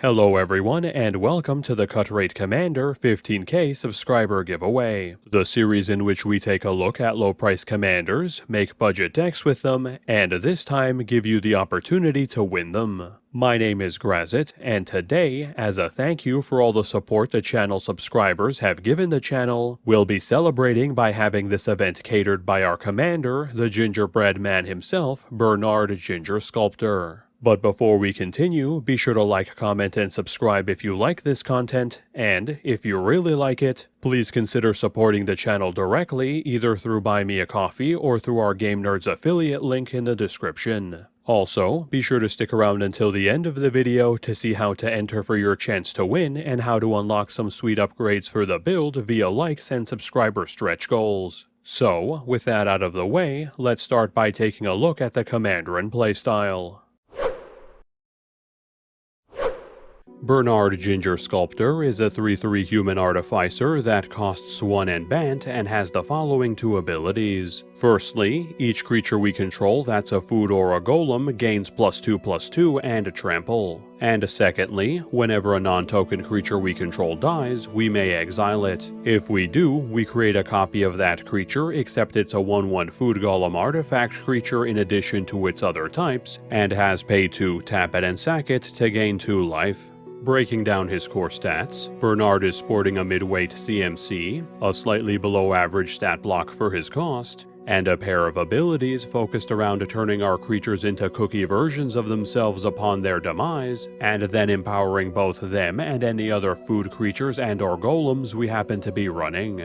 Hello everyone, and welcome to the Cut Rate Commander 15K subscriber giveaway, the series in which we take a look at low-price commanders, make budget decks with them, and this time give you the opportunity to win them. My name is Grazzet, and today, as a thank you for all the support the channel subscribers have given the channel, we'll be celebrating by having this event catered by our commander, the gingerbread man himself, Brenard Sculptor. But before we continue, be sure to like, comment, and subscribe if you like this content, and if you really like it, please consider supporting the channel directly either through Buy Me a Coffee or through our Game Nerds affiliate link in the description. Also, be sure to stick around until the end of the video to see how to enter for your chance to win and how to unlock some sweet upgrades for the build via likes and subscriber stretch goals. So, with that out of the way, let's start by taking a look at the commander and playstyle. Brenard Sculptor is a 3/3 human artificer that costs 1 and Bant and has the following 2 abilities. Firstly, each creature we control that's a food or a golem gains +2/+2 and a trample. And secondly, whenever a non-token creature we control dies, we may exile it. If we do, we create a copy of that creature, except it's a 1/1 food golem artifact creature in addition to its other types, and has pay 2, tap it and sack it to gain 2 life. Breaking down his core stats, Brenard is sporting a mid-weight CMC, a slightly below average stat block for his cost, and a pair of abilities focused around turning our creatures into cookie versions of themselves upon their demise, and then empowering both them and any other food creatures and/or golems we happen to be running.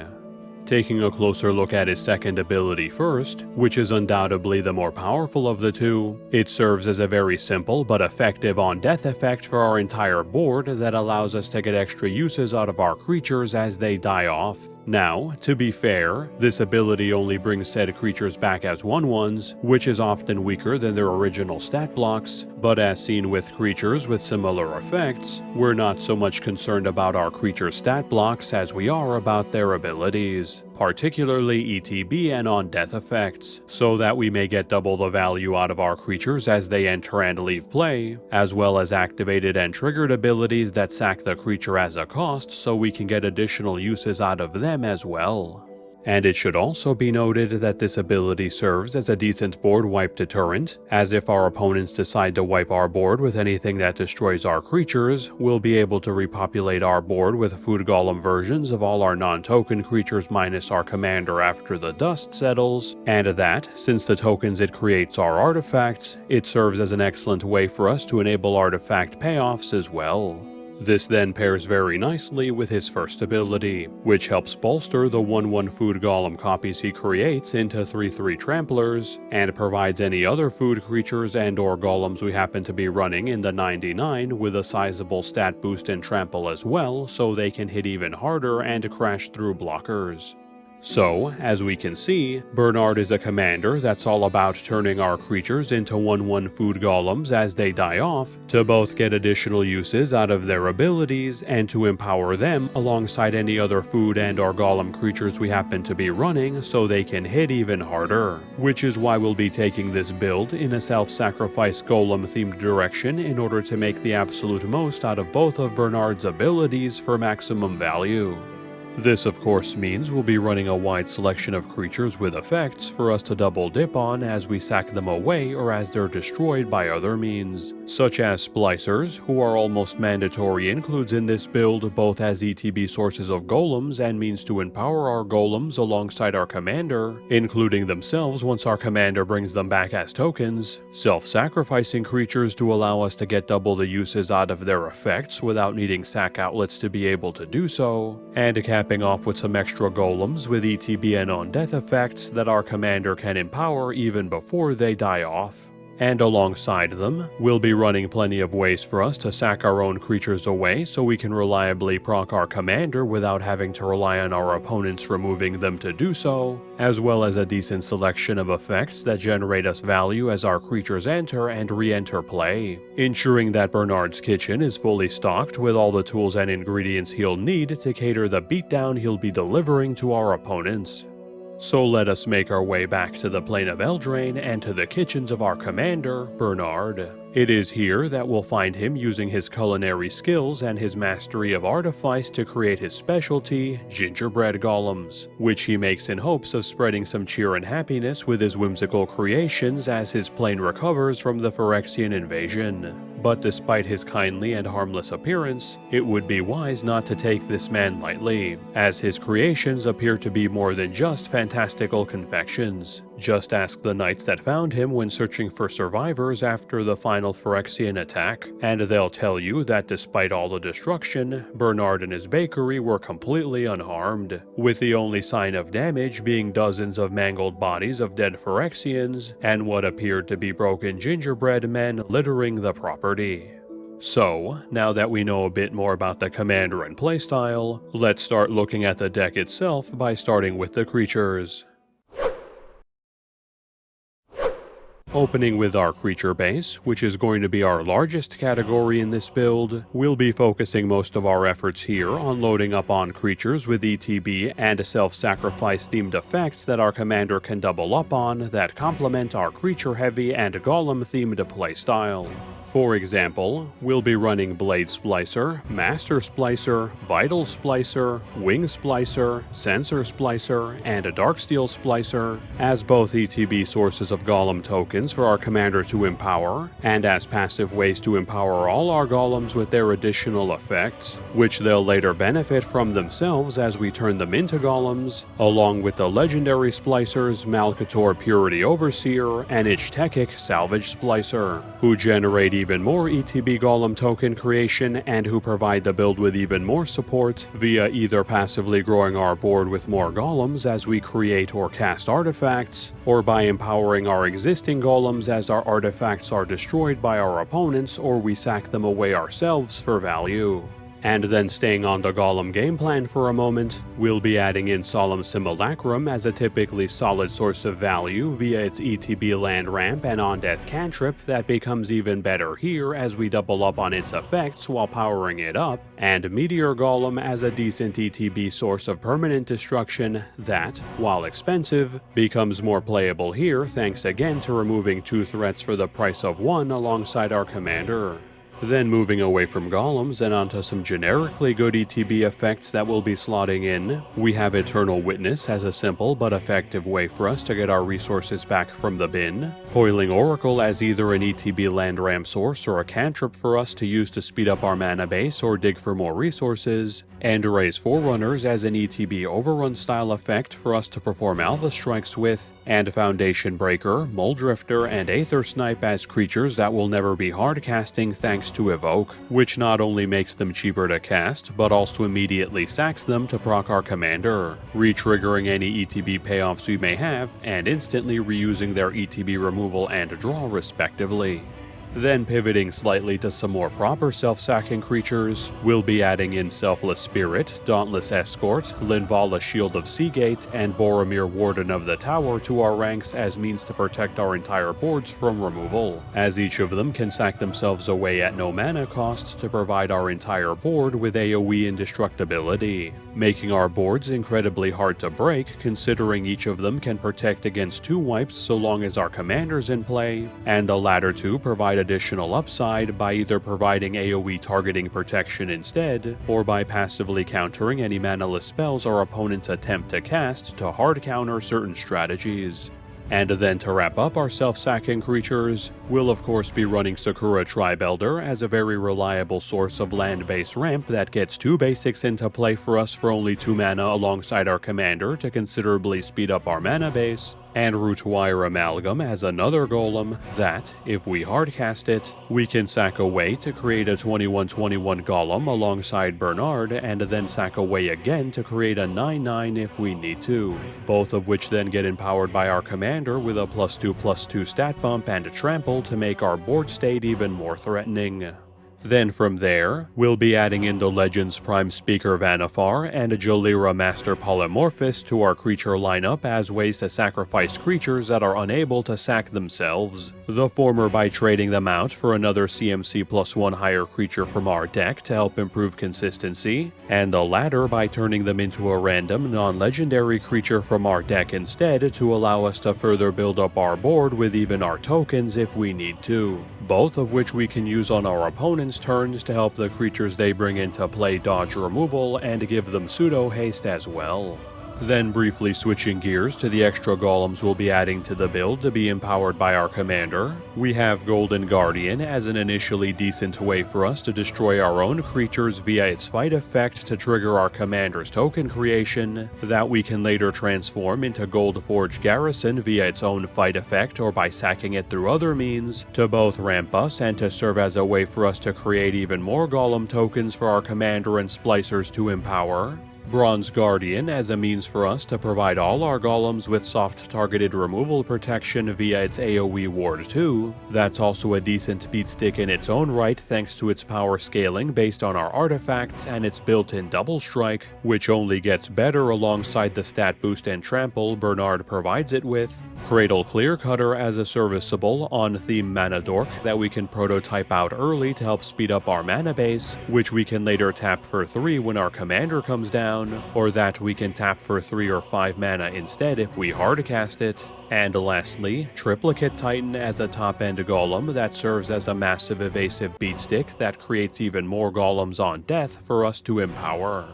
Taking a closer look at his second ability first, which is undoubtedly the more powerful of the two, it serves as a very simple but effective on-death effect for our entire board that allows us to get extra uses out of our creatures as they die off. Now, to be fair, this ability only brings said creatures back as 1/1s, which is often weaker than their original stat blocks, but as seen with creatures with similar effects, we're not so much concerned about our creatures' stat blocks as we are about their abilities, particularly ETB and on-death effects, so that we may get double the value out of our creatures as they enter and leave play, as well as activated and triggered abilities that sack the creature as a cost so we can get additional uses out of them as well. And it should also be noted that this ability serves as a decent board wipe deterrent, as if our opponents decide to wipe our board with anything that destroys our creatures, we'll be able to repopulate our board with food golem versions of all our non-token creatures minus our commander after the dust settles, and that, since the tokens it creates are artifacts, it serves as an excellent way for us to enable artifact payoffs as well. This then pairs very nicely with his first ability, which helps bolster the 1/1 food golem copies he creates into 3/3 tramplers, and provides any other food creatures and/or golems we happen to be running in the 99 with a sizable stat boost and trample as well, so they can hit even harder and crash through blockers. So, as we can see, Brenard is a commander that's all about turning our creatures into 1/1 food golems as they die off, to both get additional uses out of their abilities and to empower them alongside any other food and/or golem creatures we happen to be running so they can hit even harder. Which is why we'll be taking this build in a self-sacrifice golem-themed direction in order to make the absolute most out of both of Brenard's abilities for maximum value. This of course means we'll be running a wide selection of creatures with effects for us to double dip on as we sack them away or as they're destroyed by other means, such as splicers, who are almost mandatory includes in this build both as ETB sources of golems and means to empower our golems alongside our commander, including themselves once our commander brings them back as tokens, self-sacrificing creatures to allow us to get double the uses out of their effects without needing Sac Outlets to be able to do so, and capping off with some extra golems with ETB and on-death effects that our commander can empower even before they die off. And alongside them, we'll be running plenty of ways for us to sack our own creatures away so we can reliably proc our commander without having to rely on our opponents removing them to do so, as well as a decent selection of effects that generate us value as our creatures enter and re-enter play, ensuring that Brenard's kitchen is fully stocked with all the tools and ingredients he'll need to cater the beatdown he'll be delivering to our opponents. So let us make our way back to the plane of Eldraine and to the kitchens of our commander, Brenard. It is here that we'll find him using his culinary skills and his mastery of artifice to create his specialty, gingerbread golems, which he makes in hopes of spreading some cheer and happiness with his whimsical creations as his plane recovers from the Phyrexian invasion. But despite his kindly and harmless appearance, it would be wise not to take this man lightly, as his creations appear to be more than just fantastical confections. Just ask the knights that found him when searching for survivors after the final Phyrexian attack, and they'll tell you that despite all the destruction, Brenard and his bakery were completely unharmed, with the only sign of damage being dozens of mangled bodies of dead Phyrexians and what appeared to be broken gingerbread men littering the property. So, now that we know a bit more about the commander and playstyle, let's start looking at the deck itself by starting with the creatures. Opening with our creature base, which is going to be our largest category in this build, we'll be focusing most of our efforts here on loading up on creatures with ETB and self-sacrifice themed effects that our commander can double up on that complement our creature-heavy and golem-themed playstyle. For example, we'll be running Blade Splicer, Master Splicer, Vital Splicer, Wing Splicer, Sensor Splicer, and a Darksteel Splicer, as both ETB sources of golem tokens for our commander to empower, and as passive ways to empower all our golems with their additional effects, which they'll later benefit from themselves as we turn them into golems, along with the legendary Splicers Malcator Purity Overseer and Ichtekic Salvage Splicer, who generate even more ETB golem token creation and who provide the build with even more support via either passively growing our board with more golems as we create or cast artifacts, or by empowering our existing golems as our artifacts are destroyed by our opponents or we sack them away ourselves for value. And then staying on the golem game plan for a moment, we'll be adding in Solemn Simulacrum as a typically solid source of value via its ETB land ramp and on-death cantrip that becomes even better here as we double up on its effects while powering it up, and Meteor Golem as a decent ETB source of permanent destruction that, while expensive, becomes more playable here thanks again to removing 2 threats for the price of 1 alongside our commander. Then moving away from golems and onto some generically good ETB effects that we'll be slotting in, we have Eternal Witness as a simple but effective way for us to get our resources back from the bin, Coiling Oracle as either an ETB land ramp source or a cantrip for us to use to speed up our mana base or dig for more resources, and Raise Forerunners as an ETB overrun style effect for us to perform alpha strikes with, and Foundation Breaker, Muldrifter, and Aether Snipe as creatures that will never be hard casting thanks to Evoke, which not only makes them cheaper to cast, but also immediately sacks them to proc our commander, re-triggering any ETB payoffs we may have, and instantly reusing their ETB removal and draw respectively. Then pivoting slightly to some more proper self-sacking creatures, we'll be adding in Selfless Spirit, Dauntless Escort, Linvala Shield of Seagate, and Boromir Warden of the Tower to our ranks as means to protect our entire boards from removal, as each of them can sack themselves away at no mana cost to provide our entire board with AoE indestructibility, making our boards incredibly hard to break considering each of them can protect against 2 wipes so long as our commander's in play, and the latter 2 provide additional upside by either providing AoE targeting protection instead, or by passively countering any manaless spells our opponents attempt to cast to hard counter certain strategies. And then to wrap up our self-sacking creatures, we'll of course be running Sakura Tribelder as a very reliable source of land-based ramp that gets 2 basics into play for us for only 2 mana alongside our commander to considerably speed up our mana base, and Rootwire Amalgam as another golem that, if we hardcast it, we can sack away to create a 21/21 golem alongside Brenard and then sack away again to create a 9/9 if we need to, both of which then get empowered by our commander with a +2/+2 stat bump and a trample to make our board state even more threatening. Then from there, we'll be adding in the Legends Prime Speaker Vannifar and a Jalira Master Polymorphous to our creature lineup as ways to sacrifice creatures that are unable to sack themselves. The former by trading them out for another CMC +1 higher creature from our deck to help improve consistency, and the latter by turning them into a random non-legendary creature from our deck instead to allow us to further build up our board with even our tokens if we need to. Both of which we can use on our opponent's turns to help the creatures they bring into play dodge removal and give them pseudo haste as well. Then briefly switching gears to the extra golems we'll be adding to the build to be empowered by our commander, we have Golden Guardian as an initially decent way for us to destroy our own creatures via its fight effect to trigger our commander's token creation, that we can later transform into Goldforge Garrison via its own fight effect or by sacking it through other means, to both ramp us and to serve as a way for us to create even more golem tokens for our commander and splicers to empower. Bronze Guardian as a means for us to provide all our golems with soft targeted removal protection via its AoE Ward 2. That's also a decent beatstick in its own right thanks to its power scaling based on our artifacts and its built-in double strike, which only gets better alongside the stat boost and trample Bernard provides it with. Cradle Clearcutter as a serviceable on-theme mana dork that we can prototype out early to help speed up our mana base, which we can later tap for 3 when our commander comes down, or that we can tap for 3 or 5 mana instead if we hardcast it. And lastly, Triplicate Titan as a top-end golem that serves as a massive evasive beatstick that creates even more golems on death for us to empower.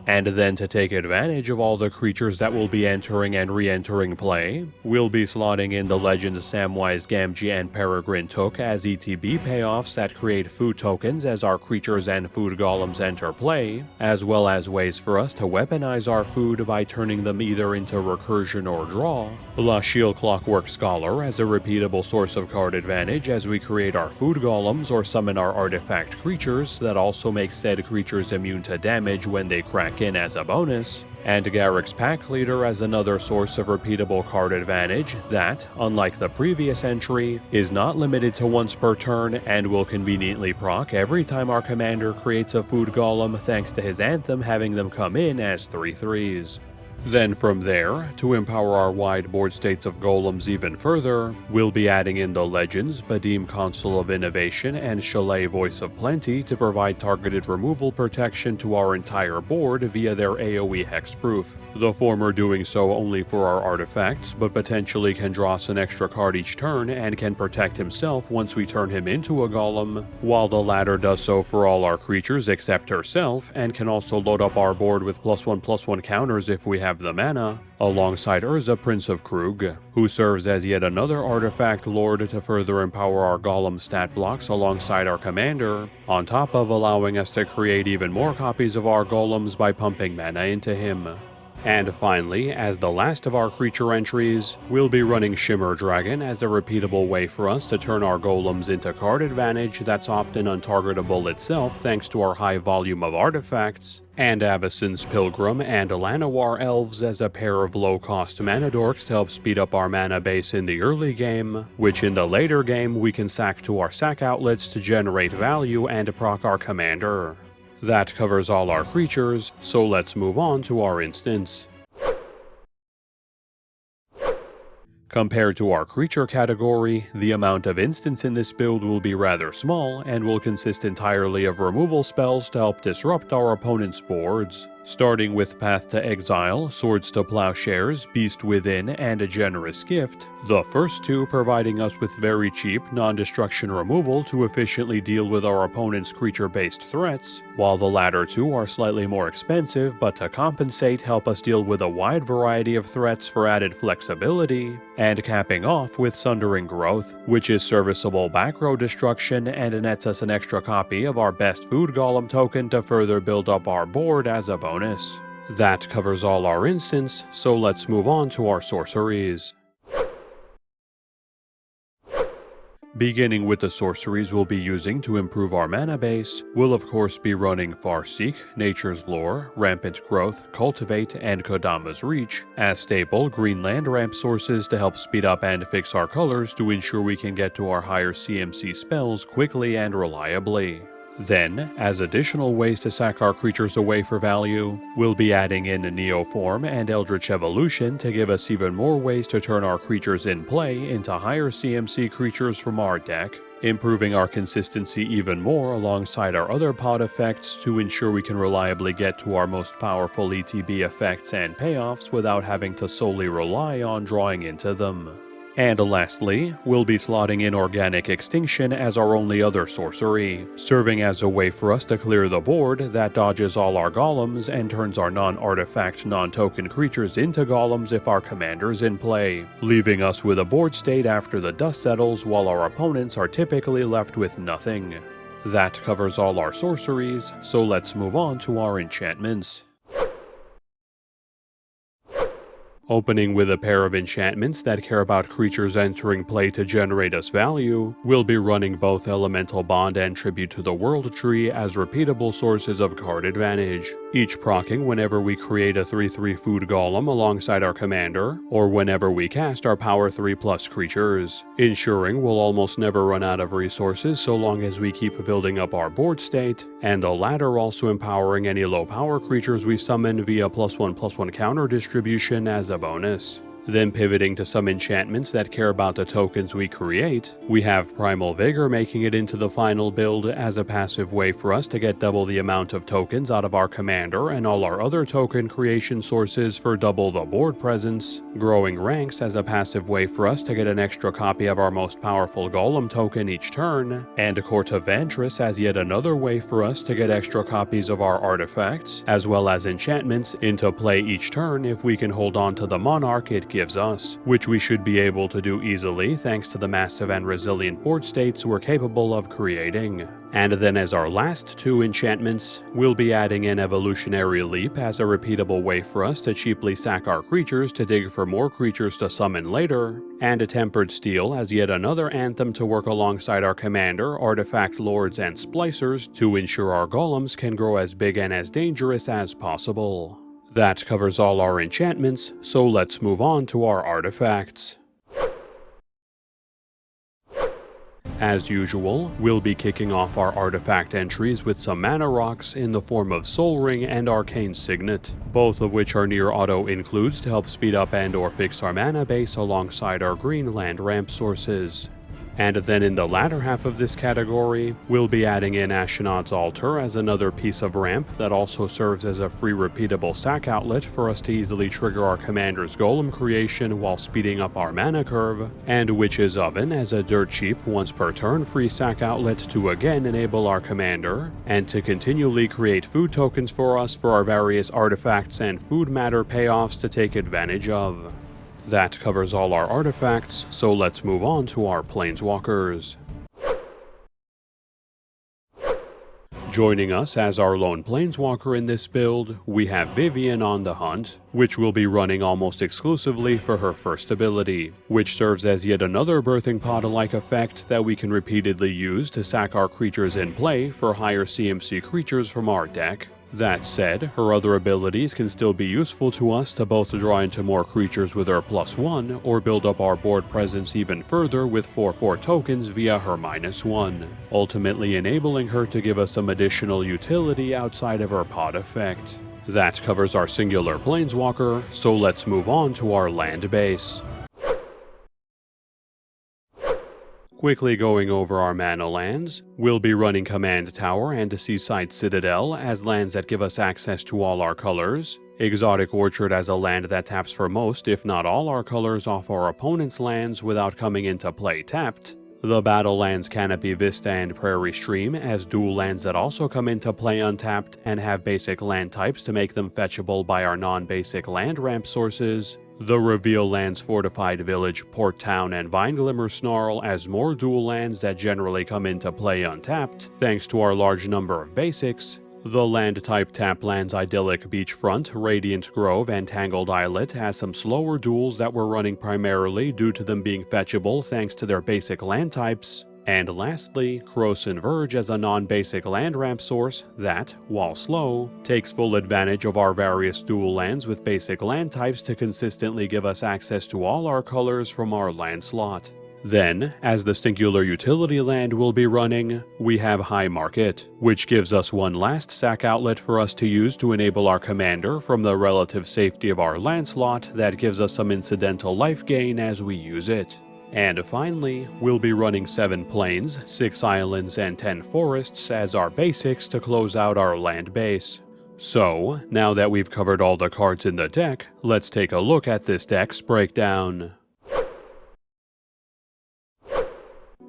And then to take advantage of all the creatures that will be entering and re-entering play, we'll be slotting in the Legends Samwise Gamgee and Peregrine Took as ETB payoffs that create food tokens as our creatures and food golems enter play, as well as ways for us to weaponize our food by turning them either into recursion or draw. Lashiel Clockwork Scholar as a repeatable source of card advantage as we create our food golems or summon our artifact creatures that also make said creatures immune to damage when they crack in as a bonus, and Garruk's Pack Leader as another source of repeatable card advantage that, unlike the previous entry, is not limited to once per turn and will conveniently proc every time our commander creates a food golem thanks to his anthem having them come in as 3/3s. Then from there, to empower our wide board states of golems even further, we'll be adding in the Legends, Badim Consul of Innovation, and Chalet Voice of Plenty to provide targeted removal protection to our entire board via their AoE hexproof. The former doing so only for our artifacts, but potentially can draw us an extra card each turn and can protect himself once we turn him into a golem, while the latter does so for all our creatures except herself, and can also load up our board with +1/+1 counters if we have the mana, alongside Urza, Prince of Krug, who serves as yet another artifact lord to further empower our golem stat blocks alongside our commander, on top of allowing us to create even more copies of our golems by pumping mana into him. And finally, as the last of our creature entries, we'll be running Shimmer Dragon as a repeatable way for us to turn our golems into card advantage that's often untargetable itself thanks to our high volume of artifacts, and Avacyn's Pilgrim and Llanowar Elves as a pair of low-cost mana dorks to help speed up our mana base in the early game, which in the later game we can sack to our Sac Outlets to generate value and proc our commander. That covers all our creatures, so let's move on to our instance. Compared to our creature category, the amount of instants in this build will be rather small and will consist entirely of removal spells to help disrupt our opponent's boards. Starting with Path to Exile, Swords to Plowshares, Beast Within, and a Generous Gift, the first two providing us with very cheap, non-destruction removal to efficiently deal with our opponent's creature-based threats, while the latter two are slightly more expensive but to compensate help us deal with a wide variety of threats for added flexibility, and capping off with Sundering Growth, which is serviceable back row destruction and nets us an extra copy of our best food golem token to further build up our board as a bonus. That covers all our instants, so let's move on to our sorceries. Beginning with the sorceries we'll be using to improve our mana base, we'll of course be running Farseek, Nature's Lore, Rampant Growth, Cultivate, and Kodama's Reach as staple green land ramp sources to help speed up and fix our colors to ensure we can get to our higher CMC spells quickly and reliably. Then, as additional ways to sack our creatures away for value, we'll be adding in Neoform and Eldritch Evolution to give us even more ways to turn our creatures in play into higher CMC creatures from our deck, improving our consistency even more alongside our other pod effects to ensure we can reliably get to our most powerful ETB effects and payoffs without having to solely rely on drawing into them. And lastly, we'll be slotting in Organic Extinction as our only other sorcery, serving as a way for us to clear the board that dodges all our golems and turns our non-artifact, non-token creatures into golems if our commander's in play, leaving us with a board state after the dust settles while our opponents are typically left with nothing. That covers all our sorceries, so let's move on to our enchantments. Opening with a pair of enchantments that care about creatures entering play to generate us value, we'll be running both Elemental Bond and Tribute to the World Tree as repeatable sources of card advantage, each proccing whenever we create a 3/3 food golem alongside our commander, or whenever we cast our power 3+ creatures, ensuring we'll almost never run out of resources so long as we keep building up our board state, and the latter also empowering any low power creatures we summon via +1/+1 counter distribution as a bonus. Then pivoting to some enchantments that care about the tokens we create, we have Primal Vigor making it into the final build as a passive way for us to get double the amount of tokens out of our commander and all our other token creation sources for double the board presence, Growing Ranks as a passive way for us to get an extra copy of our most powerful golem token each turn, and Court of Vantress as yet another way for us to get extra copies of our artifacts, as well as enchantments, into play each turn if we can hold on to the Monarch it gives us, which we should be able to do easily thanks to the massive and resilient board states we're capable of creating. And then as our last two enchantments, we'll be adding in Evolutionary Leap as a repeatable way for us to cheaply sack our creatures to dig for more creatures to summon later, and a Tempered Steel as yet another anthem to work alongside our commander, artifact lords, and splicers to ensure our golems can grow as big and as dangerous as possible. That covers all our enchantments, so let's move on to our artifacts. As usual, we'll be kicking off our artifact entries with some mana rocks in the form of Soul Ring and Arcane Signet, both of which are near auto includes to help speed up and/or fix our mana base alongside our green land ramp sources. And then in the latter half of this category, we'll be adding in Ashnod's Altar as another piece of ramp that also serves as a free repeatable Sac Outlet for us to easily trigger our commander's golem creation while speeding up our mana curve, and Witch's Oven as a dirt cheap once per turn free Sac Outlet to again enable our commander, and to continually create food tokens for us for our various artifacts and food matter payoffs to take advantage of. That covers all our artifacts, so let's move on to our Planeswalkers. Joining us as our lone Planeswalker in this build, we have Vivien on the Hunt, which will be running almost exclusively for her first ability, which serves as yet another Birthing Pod-like effect that we can repeatedly use to sack our creatures in play for higher CMC creatures from our deck. That said, her other abilities can still be useful to us to both draw into more creatures with her +1, or build up our board presence even further with 4/4 tokens via her -1, ultimately enabling her to give us some additional utility outside of her pod effect. That covers our singular Planeswalker, so let's move on to our land base. Quickly going over our mana lands, we'll be running Command Tower and Seaside Citadel as lands that give us access to all our colors, Exotic Orchard as a land that taps for most if not all our colors off our opponent's lands without coming into play tapped, the Battlelands Canopy Vista and Prairie Stream as dual lands that also come into play untapped and have basic land types to make them fetchable by our non-basic land ramp sources, the Reveal Lands Fortified Village, Port Town, and Vineglimmer Snarl as more dual lands that generally come into play untapped, thanks to our large number of basics, the land-type tap lands Idyllic Beachfront, Radiant Grove, and Tangled Islet as some slower duels that we're running primarily due to them being fetchable thanks to their basic land types, and lastly, Croson Verge as a non-basic land ramp source that, while slow, takes full advantage of our various dual lands with basic land types to consistently give us access to all our colors from our land slot. Then, as the singular utility land will be running, we have High Market, which gives us one last sack outlet for us to use to enable our commander from the relative safety of our land slot that gives us some incidental life gain as we use it. And finally, we'll be running 7 plains, 6 islands, and 10 forests as our basics to close out our land base. So, now that we've covered all the cards in the deck, let's take a look at this deck's breakdown.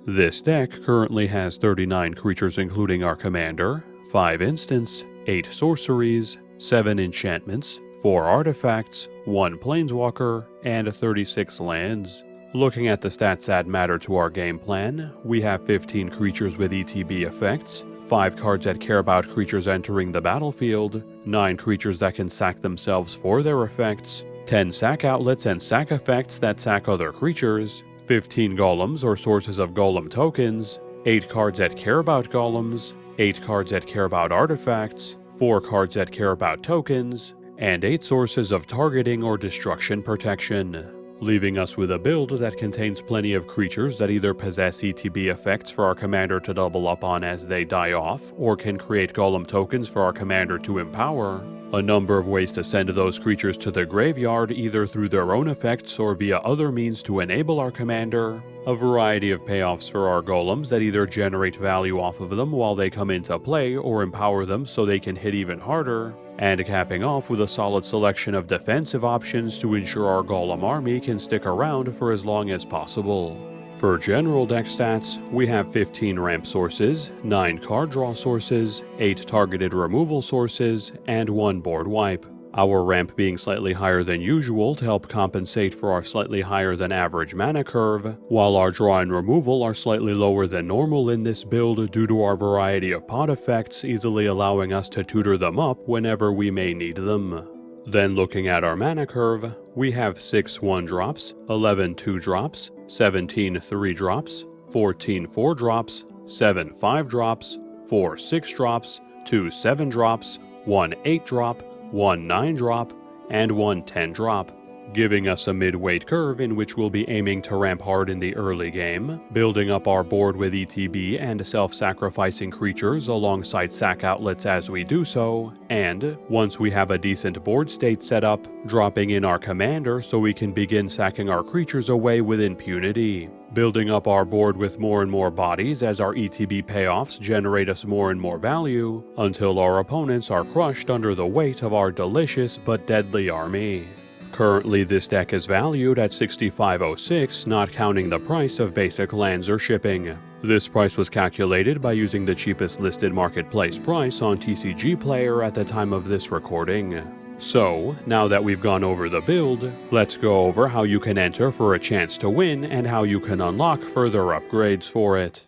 This deck currently has 39 creatures including our commander, 5 instants, 8 sorceries, 7 enchantments, 4 artifacts, 1 planeswalker, and 36 lands. Looking at the stats that matter to our game plan, we have 15 creatures with ETB effects, 5 cards that care about creatures entering the battlefield, 9 creatures that can sack themselves for their effects, 10 sack outlets and sack effects that sack other creatures, 15 golems or sources of golem tokens, 8 cards that care about golems, 8 cards that care about artifacts, 4 cards that care about tokens, and 8 sources of targeting or destruction protection, leaving us with a build that contains plenty of creatures that either possess ETB effects for our commander to double up on as they die off, or can create golem tokens for our commander to empower, a number of ways to send those creatures to the graveyard either through their own effects or via other means to enable our commander, a variety of payoffs for our golems that either generate value off of them while they come into play or empower them so they can hit even harder, and capping off with a solid selection of defensive options to ensure our golem army can stick around for as long as possible. For general deck stats, we have 15 ramp sources, 9 card draw sources, 8 targeted removal sources, and 1 board wipe. Our ramp being slightly higher than usual to help compensate for our slightly higher than average mana curve, while our draw and removal are slightly lower than normal in this build due to our variety of pod effects easily allowing us to tutor them up whenever we may need them. Then looking at our mana curve, we have 6 1-drops, 11 2-drops, 17 3-drops, 14 4-drops, 7 5-drops, 4 6-drops, 2 7-drops, 1 8-drop, 1 9-drop, and 1 10-drop, giving us a mid-weight curve in which we'll be aiming to ramp hard in the early game, building up our board with ETB and self-sacrificing creatures alongside sack outlets as we do so, and, once we have a decent board state set up, dropping in our commander so we can begin sacking our creatures away with impunity, building up our board with more and more bodies as our ETB payoffs generate us more and more value, until our opponents are crushed under the weight of our delicious but deadly army. Currently, this deck is valued at $65.06, not counting the price of basic lands or shipping. This price was calculated by using the cheapest listed marketplace price on TCG Player at the time of this recording. So, now that we've gone over the build, let's go over how you can enter for a chance to win and how you can unlock further upgrades for it.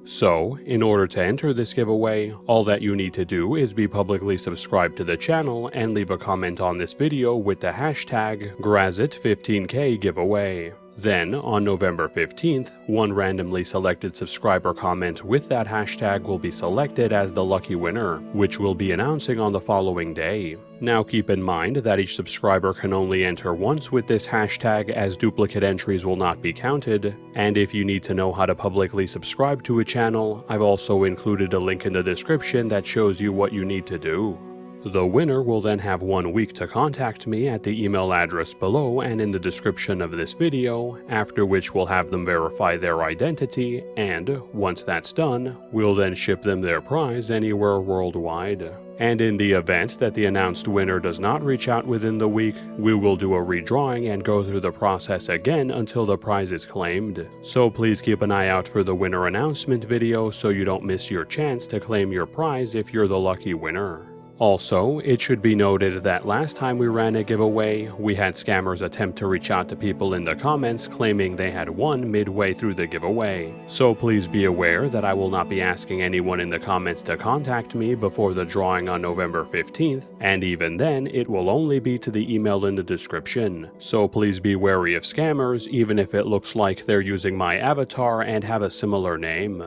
So, in order to enter this giveaway, all that you need to do is be publicly subscribed to the channel and leave a comment on this video with the hashtag Grazzet15k giveaway. Then, on November 15th, one randomly selected subscriber comment with that hashtag will be selected as the lucky winner, which we'll be announcing on the following day. Now keep in mind that each subscriber can only enter once with this hashtag as duplicate entries will not be counted, and if you need to know how to publicly subscribe to a channel, I've also included a link in the description that shows you what you need to do. The winner will then have 1 week to contact me at the email address below and in the description of this video, after which we'll have them verify their identity, and, once that's done, we'll then ship them their prize anywhere worldwide. And in the event that the announced winner does not reach out within the week, we will do a redrawing and go through the process again until the prize is claimed. So please keep an eye out for the winner announcement video so you don't miss your chance to claim your prize if you're the lucky winner. Also, it should be noted that last time we ran a giveaway, we had scammers attempt to reach out to people in the comments claiming they had won midway through the giveaway. So please be aware that I will not be asking anyone in the comments to contact me before the drawing on November 15th, and even then, it will only be to the email in the description. So please be wary of scammers, even if it looks like they're using my avatar and have a similar name.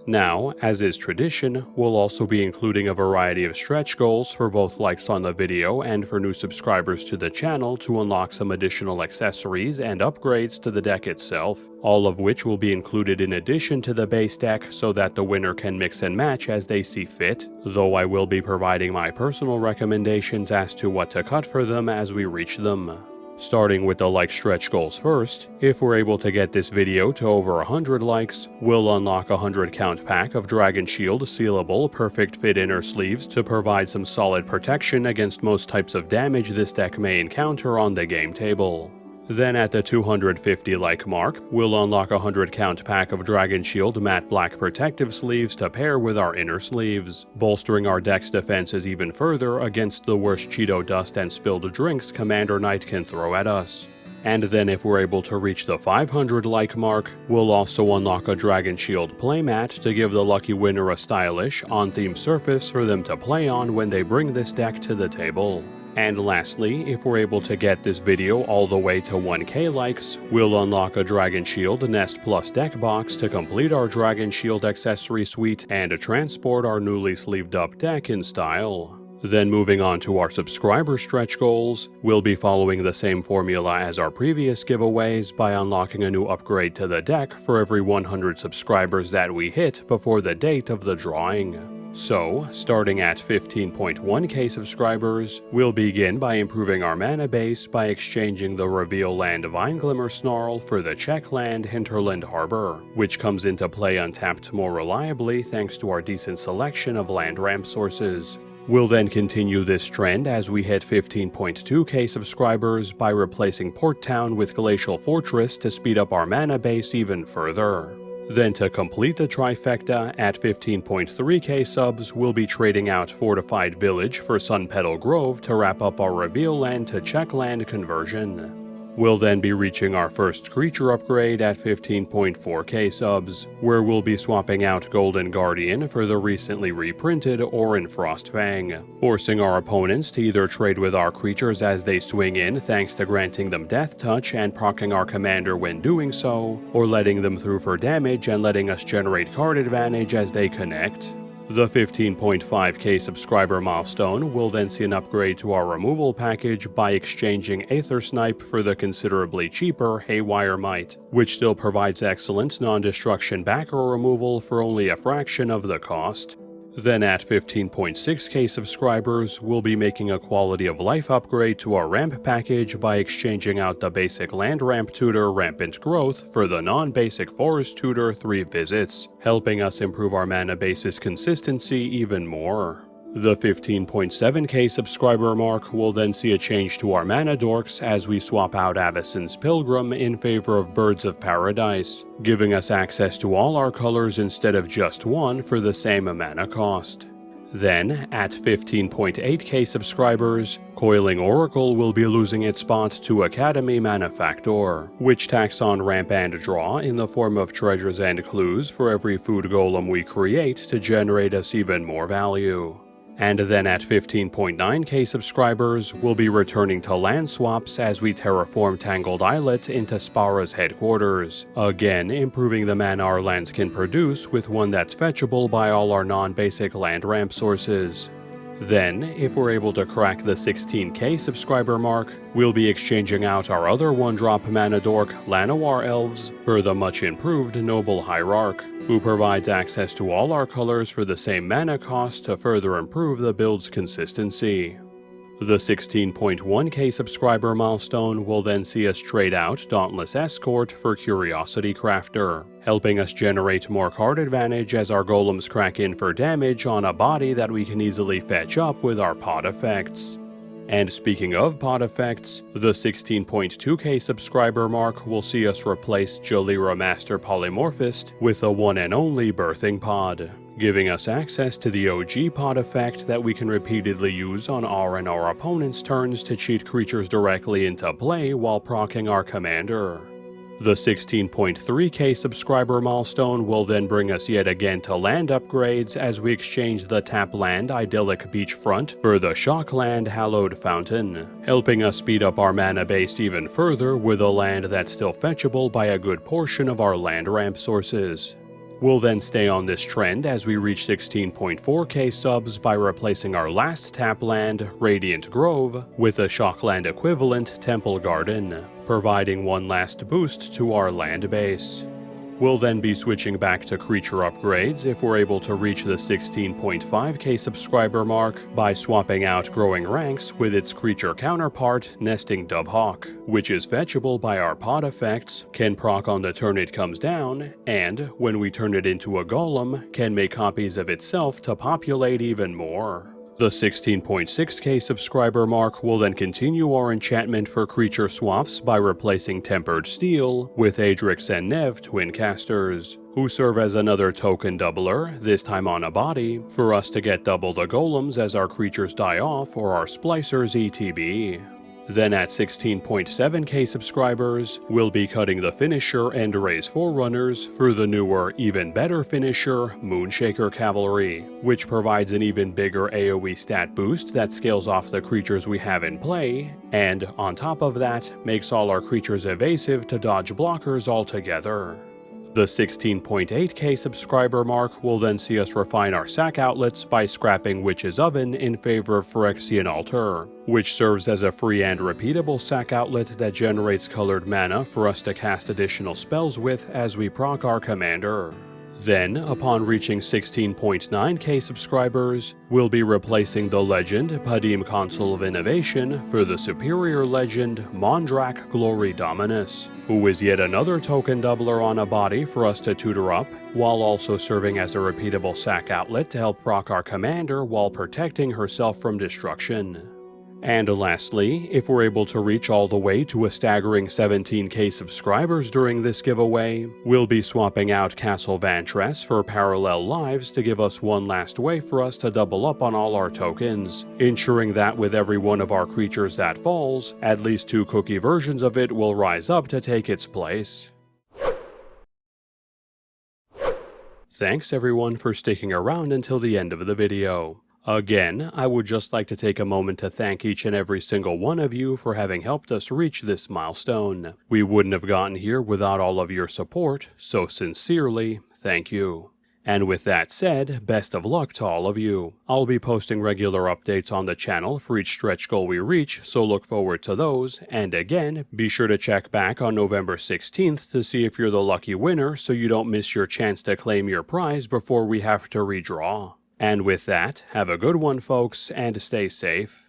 Now, as is tradition, we'll also be including a variety of stretch goals for both likes on the video and for new subscribers to the channel to unlock some additional accessories and upgrades to the deck itself, all of which will be included in addition to the base deck so that the winner can mix and match as they see fit, though I will be providing my personal recommendations as to what to cut for them as we reach them. Starting with the like stretch goals first, if we're able to get this video to over 100 likes, we'll unlock a 100 count pack of Dragon Shield sealable perfect fit inner sleeves to provide some solid protection against most types of damage this deck may encounter on the game table. Then at the 250 like mark, we'll unlock a 100 count pack of Dragon Shield matte black protective sleeves to pair with our inner sleeves, bolstering our deck's defenses even further against the worst Cheeto dust and spilled drinks Commander Knight can throw at us. And then if we're able to reach the 500 like mark, we'll also unlock a Dragon Shield playmat to give the lucky winner a stylish, on-theme surface for them to play on when they bring this deck to the table. And lastly, if we're able to get this video all the way to 1k likes, we'll unlock a Dragon Shield Nest Plus deck box to complete our Dragon Shield accessory suite and to transport our newly sleeved up deck in style. Then moving on to our subscriber stretch goals, we'll be following the same formula as our previous giveaways by unlocking a new upgrade to the deck for every 100 subscribers that we hit before the date of the drawing. So, starting at 15.1k subscribers, we'll begin by improving our mana base by exchanging the Reveal land Vineglimmer Snarl for the check land Hinterland Harbor, which comes into play untapped more reliably thanks to our decent selection of land ramp sources. We'll then continue this trend as we hit 15.2k subscribers by replacing Port Town with Glacial Fortress to speed up our mana base even further. Then to complete the trifecta, at 15.3k subs, we'll be trading out Fortified Village for Sunpetal Grove to wrap up our Reveal land to check land conversion. We'll then be reaching our first creature upgrade at 15.4k subs, where we'll be swapping out Golden Guardian for the recently reprinted Orin Frostfang, forcing our opponents to either trade with our creatures as they swing in thanks to granting them Death Touch and proccing our commander when doing so, or letting them through for damage and letting us generate card advantage as they connect. The 15.5k subscriber milestone will then see an upgrade to our removal package by exchanging Aether Snipe for the considerably cheaper Haywire Might, which still provides excellent non-destruction backer removal for only a fraction of the cost. Then at 15.6k subscribers, we'll be making a quality of life upgrade to our ramp package by exchanging out the basic land ramp tutor Rampant Growth for the non-basic forest tutor 3 Visits, helping us improve our mana base's consistency even more. The 15.7k subscriber mark will then see a change to our mana dorks as we swap out Avacyn's Pilgrim in favor of Birds of Paradise, giving us access to all our colors instead of just one for the same mana cost. Then, at 15.8k subscribers, Coiling Oracle will be losing its spot to Academy Manufactor, which tacks on ramp and draw in the form of treasures and clues for every food golem we create to generate us even more value. And then at 15.9k subscribers, we'll be returning to land swaps as we terraform Tangled Islet into Spara's headquarters, again improving the mana our lands can produce with one that's fetchable by all our non-basic land ramp sources. Then, if we're able to crack the 16k subscriber mark, we'll be exchanging out our other 1-drop mana dork, Llanowar Elves, for the much improved Noble Hierarch, who provides access to all our colors for the same mana cost to further improve the build's consistency. The 16.1k subscriber milestone will then see us trade out Dauntless Escort for Curiosity Crafter, helping us generate more card advantage as our golems crack in for damage on a body that we can easily fetch up with our pod effects. And speaking of pod effects, the 16.2k subscriber mark will see us replace Jalira Master Polymorphist with a one and only Birthing Pod, giving us access to the OG pod effect that we can repeatedly use on our and our opponent's turns to cheat creatures directly into play while proccing our commander. The 16.3k subscriber milestone will then bring us yet again to land upgrades as we exchange the tap land Idyllic Beachfront for the shock land Hallowed Fountain, helping us speed up our mana base even further with a land that's still fetchable by a good portion of our land ramp sources. We'll then stay on this trend as we reach 16.4k subs by replacing our last tap land, Radiant Grove, with a Shockland equivalent, Temple Garden, providing one last boost to our land base. We'll then be switching back to creature upgrades if we're able to reach the 16.5k subscriber mark by swapping out Growing Ranks with its creature counterpart, Nesting Dovehawk, which is fetchable by our pod effects, can proc on the turn it comes down, and, when we turn it into a golem, can make copies of itself to populate even more. The 16.6k subscriber mark will then continue our enchantment for creature swaps by replacing Tempered Steel with Adrix and Nev twin casters, who serve as another token doubler, this time on a body, for us to get double the golems as our creatures die off or our splicers ETB. Then at 16.7k subscribers, we'll be cutting the finisher and raise forerunners for the newer, even better finisher, Moonshaker Cavalry, which provides an even bigger AoE stat boost that scales off the creatures we have in play, and, on top of that, makes all our creatures evasive to dodge blockers altogether. The 16.8k subscriber mark will then see us refine our Sac Outlets by scrapping Witch's Oven in favor of Phyrexian Altar, which serves as a free and repeatable Sac Outlet that generates colored mana for us to cast additional spells with as we proc our commander. Then, upon reaching 16.9k subscribers, we'll be replacing the legend Padim Console of Innovation for the superior legend Mondrak Glory Dominus, who is yet another token doubler on a body for us to tutor up, while also serving as a repeatable Sac Outlet to help proc our commander while protecting herself from destruction. And lastly, if we're able to reach all the way to a staggering 17k subscribers during this giveaway, we'll be swapping out Castle Vantress for Parallel Lives to give us one last way for us to double up on all our tokens, ensuring that with every one of our creatures that falls, at least 2 cookie versions of it will rise up to take its place. Thanks everyone for sticking around until the end of the video. Again, I would just like to take a moment to thank each and every single one of you for having helped us reach this milestone. We wouldn't have gotten here without all of your support, so sincerely, thank you. And with that said, best of luck to all of you. I'll be posting regular updates on the channel for each stretch goal we reach, so look forward to those, and again, be sure to check back on November 16th to see if you're the lucky winner so you don't miss your chance to claim your prize before we have to redraw. And with that, have a good one folks, and stay safe.